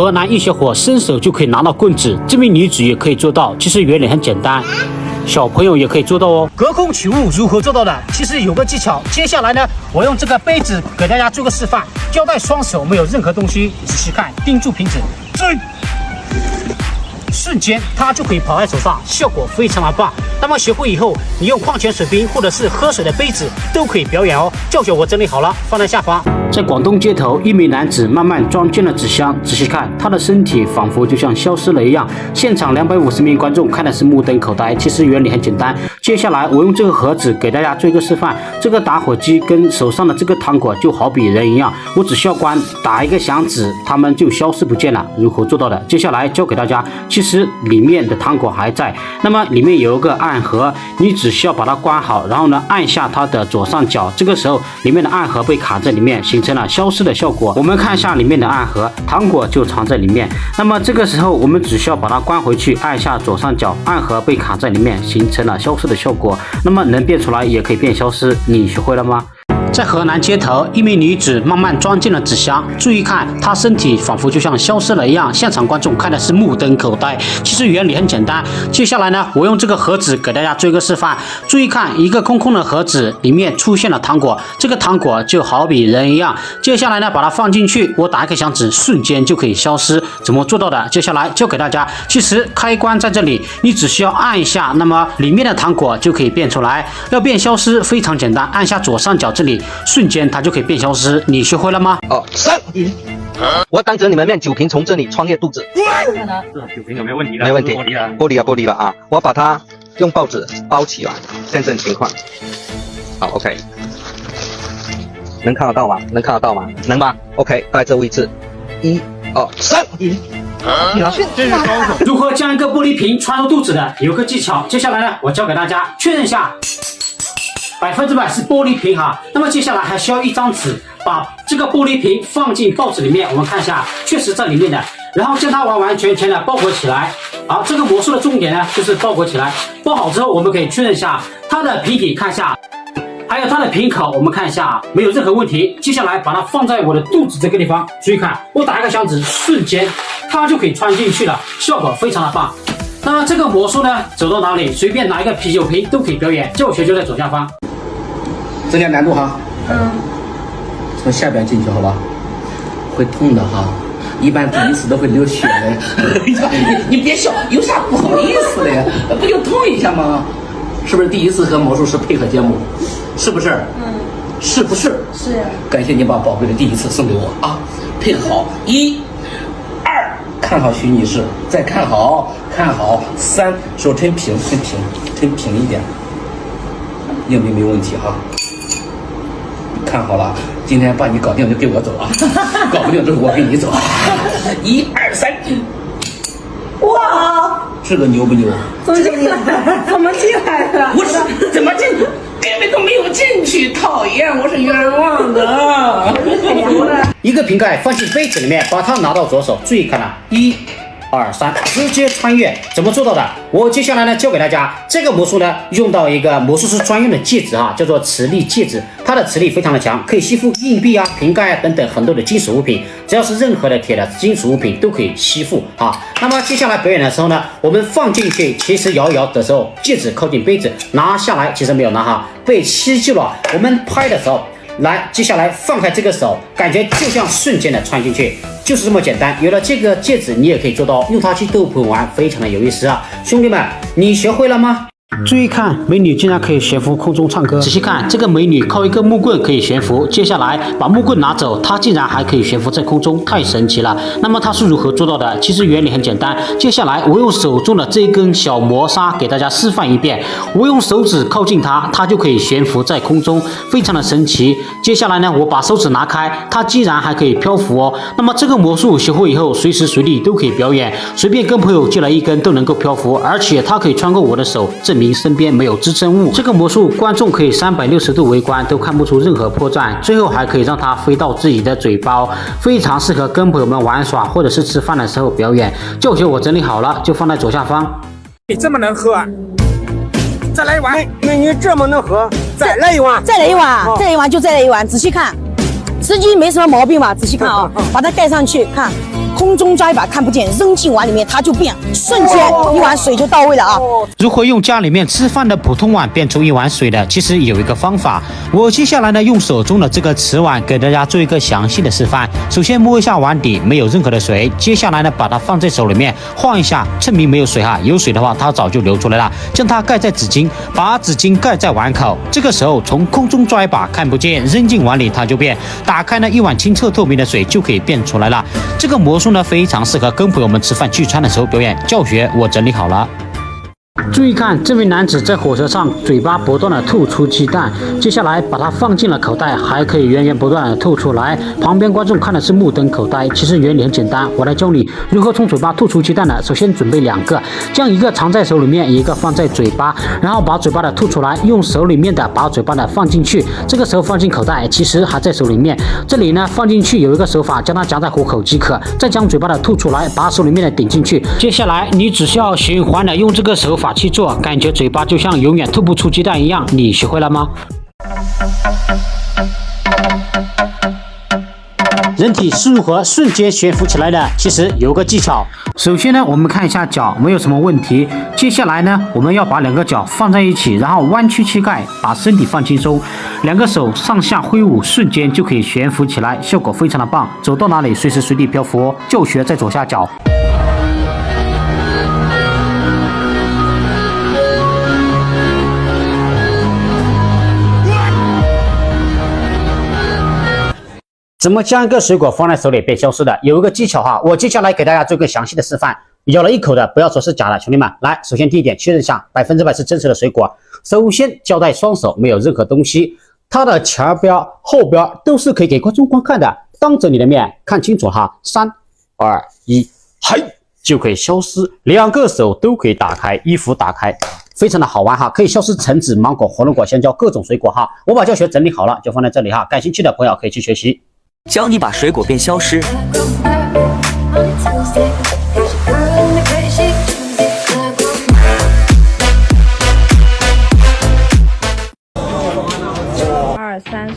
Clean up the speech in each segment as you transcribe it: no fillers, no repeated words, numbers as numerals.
河南一小伙伸手就可以拿到棍子，这名女子也可以做到，其实原理很简单，小朋友也可以做到哦。隔空取物如何做到的？其实有个技巧。接下来呢，我用这个杯子给大家做个示范。交代双手没有任何东西，仔细看，盯住瓶子，瞬间它就可以跑在手上，效果非常的棒。那么学会以后，你用矿泉水瓶或者是喝水的杯子都可以表演哦。教学我整理好了，放在下方。在广东街头，一名男子慢慢装进了纸箱，仔细看，他的身体仿佛就像消失了一样。现场250名观众看的是目瞪口呆。其实原理很简单。接下来我用这个盒子给大家做一个示范。这个打火机跟手上的这个糖果就好比人一样，我只需要打一个响指，它们就消失不见了。如何做到的？接下来教给大家。其实里面的糖果还在，那么里面有一个暗盒，你只需要把它关好，然后呢按下它的左上角，这个时候里面的暗盒被卡在里面，形成了消失的效果。我们看一下里面的暗盒，糖果就藏在里面。那么这个时候我们只需要把它关回去，按下左上角，暗盒被卡在里面，形成了消失的效果。那么能变出来也可以变消失，你学会了吗？在河南街头，一名女子慢慢装进了纸箱。注意看，她身体仿佛就像消失了一样，现场观众看的是目瞪口呆。其实原理很简单。接下来呢，我用这个盒子给大家做一个示范。注意看，一个空空的盒子里面出现了糖果，这个糖果就好比人一样。接下来呢，把它放进去，我打一个响指，瞬间就可以消失。怎么做到的？接下来教给大家。其实开关在这里，你只需要按一下，那么里面的糖果就可以变出来。要变消失非常简单，按下左上角这里。瞬间它就可以变消失，你学会了吗？哦，3、我当着你们面酒瓶从这里穿越肚子。酒瓶有没有问题的？没问题，玻璃了啊！我把它用报纸包起来，现这种情况。好 ，OK， 能看得到吗？能吧 ？OK， 在这位置，1、2、3。这是高手。如何将一个玻璃瓶穿入肚子的？有个技巧，接下来呢，我教给大家，确认一下。100%是玻璃瓶哈，那么接下来还需要一张纸，把这个玻璃瓶放进报纸里面，我们看一下，确实在里面的，然后将它完完全全的包裹起来。好，这个魔术的重点呢，就是包裹起来。包好之后，我们可以确认一下它的瓶体，看一下，还有它的瓶口，我们看一下，没有任何问题。接下来把它放在我的肚子这个地方，注意看，我打一个响指，瞬间它就可以穿进去了，效果非常的棒。那么这个魔术呢，走到哪里，随便拿一个啤酒瓶都可以表演，教学就在左下方。增加难度哈，从下边进去好吧，会痛的哈，一般第一次都会流血的。你别笑，有啥不好意思的呀？不就痛一下吗？是不是第一次和魔术师配合节目？是不是？是不是？是。感谢你把宝贵的第一次送给我啊！配合好，1、2，看好徐女士，再看好，3，手抻平一点，硬币没问题哈。看好了，今天把你搞定就给我走啊，搞不定之后我跟你走。1、2、3，哇，这个牛不牛？怎么进来的？我是怎么进？根本都没有进去，讨厌！我是冤枉的。一个瓶盖放进杯子里面，把它拿到左手，注意看了，1、2、3，直接穿越。怎么做到的？我接下来呢教给大家，这个魔术呢用到一个魔术师专用的戒指啊，叫做磁力戒指，它的磁力非常的强，可以吸附硬币啊、瓶盖啊等等很多的金属物品，只要是任何的铁的金属物品都可以吸附啊。那么接下来表演的时候呢，我们放进去，其实摇一摇的时候，戒指靠近杯子，拿下来其实没有拿哈，被吸住了。我们拍的时候。来，接下来放开这个手，感觉就像瞬间的穿进去，就是这么简单。有了这个戒指，你也可以做到用它去逗朋友玩，非常的有意思啊！兄弟们，你学会了吗？注意看，美女竟然可以悬浮空中唱歌。仔细看，这个美女靠一个木棍可以悬浮，接下来把木棍拿走，她竟然还可以悬浮在空中，太神奇了。那么她是如何做到的？其实原理很简单。接下来我用手中的这根小磨砂给大家示范一遍。我用手指靠近它，它就可以悬浮在空中，非常的神奇。接下来呢，我把手指拿开，它竟然还可以漂浮哦。那么这个魔术学会以后，随时随地都可以表演，随便跟朋友借来一根都能够漂浮，而且它可以穿过我的手，证明身边没有支撑物。这个魔术观众可以360度围观，都看不出任何破绽，最后还可以让它飞到自己的嘴包，非常适合跟朋友们玩耍或者是吃饭的时候表演。教学我整理好了，就放在左下方。你这么能喝啊？再来一碗。美女这么能喝，再来一碗。再来一碗，就再来一碗。仔细看，实际没什么毛病吧？仔细看啊，把它盖上去，看，空中抓一把看不见，扔进碗里面它就变，瞬间一碗水就到位了啊！如何用家里面吃饭的普通碗变出一碗水的？其实有一个方法。我接下来呢，用手中的这个瓷碗给大家做一个详细的示范。首先摸一下碗底，没有任何的水。接下来呢，把它放在手里面晃一下，证明没有水哈。有水的话，它早就流出来了。将它盖在纸巾，把纸巾盖在碗口。这个时候从空中抓一把看不见，扔进碗里它就变。打开呢，一碗清澈透明的水就可以变出来了。这个魔术呢，非常适合跟朋友们吃饭聚餐的时候表演。教学我整理好了。注意看，这位男子在火车上嘴巴不断的吐出鸡蛋，接下来把它放进了口袋，还可以源源不断的吐出来。旁边观众看的是目瞪口呆。其实原理很简单，我来教你如何从嘴巴吐出鸡蛋呢？首先准备2个，将一个藏在手里面，一个放在嘴巴，然后把嘴巴的吐出来，用手里面的把嘴巴的放进去。这个时候放进口袋，其实还在手里面。这里呢放进去有一个手法，将它夹在虎口即可。再将嘴巴的吐出来，把手里面的顶进去。接下来你只需要循环的用这个手法去做，感觉嘴巴就像永远吐不出鸡蛋一样。你学会了吗？人体是如何瞬间悬浮起来的？其实有个技巧。首先呢，我们看一下脚没有什么问题。接下来呢，我们要把2个脚放在一起，然后弯曲膝盖，把身体放轻松，2个手上下挥舞，瞬间就可以悬浮起来，效果非常的棒。走到哪里随时随地漂浮哦。教学在左下角。怎么将一个水果放在手里变消失的？有一个技巧哈，我接下来给大家做个详细的示范。咬了一口的，不要说是假的，兄弟们，来，首先第一点确认一下100%是真实的水果。首先交代双手没有任何东西，它的前边、后边都是可以给观众观看的。当着你的面看清楚哈，3、2、1，嘿，就可以消失。2个手都可以打开，衣服打开。非常的好玩哈，可以消失橙子、芒果、火龙果、香蕉各种水果哈。我把教学整理好了，就放在这里哈，感兴趣的朋友可以去学习。教你把水果变消失。2、3岁1、2、3，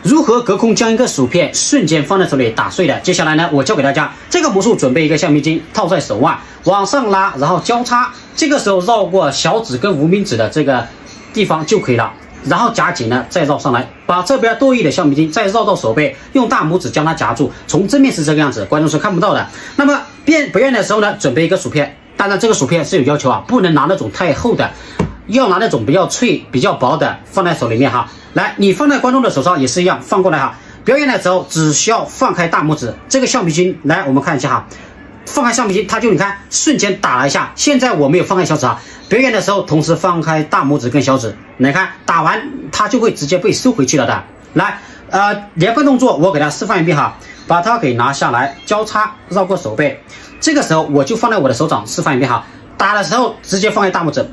如何隔空将一个薯片瞬间放在手里打碎的？接下来呢，我教给大家这个魔术，准备一个橡皮筋套在手腕，往上拉，然后交叉，这个时候绕过小指跟无名指的这个地方就可以了。然后夹紧呢，再绕上来，把这边多余的橡皮筋再绕到手背，用大拇指将它夹住。从正面是这个样子，观众是看不到的。那么表演的时候呢，准备一个薯片，当然这个薯片是有要求啊，不能拿那种太厚的，要拿那种比较脆、比较薄的放在手里面哈。来，你放在观众的手上也是一样，放过来哈。表演的时候只需要放开大拇指，这个橡皮筋，来我们看一下哈。放开橡皮筋，它就你看瞬间打了一下。现在我没有放开小指啊，表演的时候同时放开大拇指跟小指，你看打完它就会直接被收回去了的。来，连贯动作我给大家示范一遍哈，把它给拿下来，交叉绕过手背，这个时候我就放在我的手掌示范一遍哈。打的时候直接放开大拇指，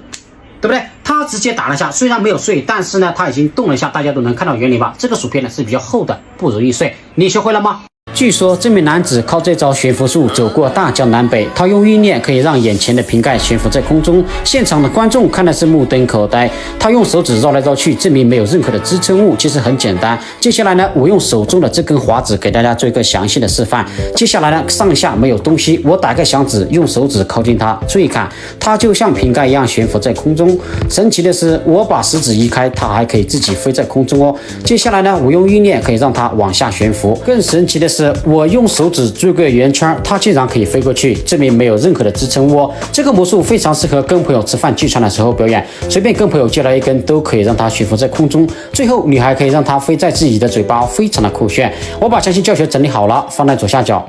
对不对？它直接打了一下，虽然没有碎，但是呢它已经动了一下，大家都能看到原理吧？这个薯片呢是比较厚的，不容易碎。你学会了吗？据说这名男子靠这招悬浮术走过大江南北，他用意念可以让眼前的瓶盖悬浮在空中，现场的观众看的是目瞪口呆。他用手指绕来绕去，证明没有任何的支撑物，其实很简单。接下来呢，我用手中的这根滑子给大家做一个详细的示范。接下来呢，上下没有东西，我打个响指，用手指靠近它，注意看，它就像瓶盖一样悬浮在空中。神奇的是，我把食指移开，它还可以自己飞在空中哦。接下来呢，我用意念可以让它往下悬浮。更神奇的是，我用手指做个圆圈，它竟然可以飞过去，证明没有任何的支撑物哦。这个魔术非常适合跟朋友吃饭聚餐的时候表演，随便跟朋友借来一根都可以让它悬浮在空中，最后你还可以让它飞在自己的嘴巴，非常的酷炫。我把详细教学整理好了，放在左下角。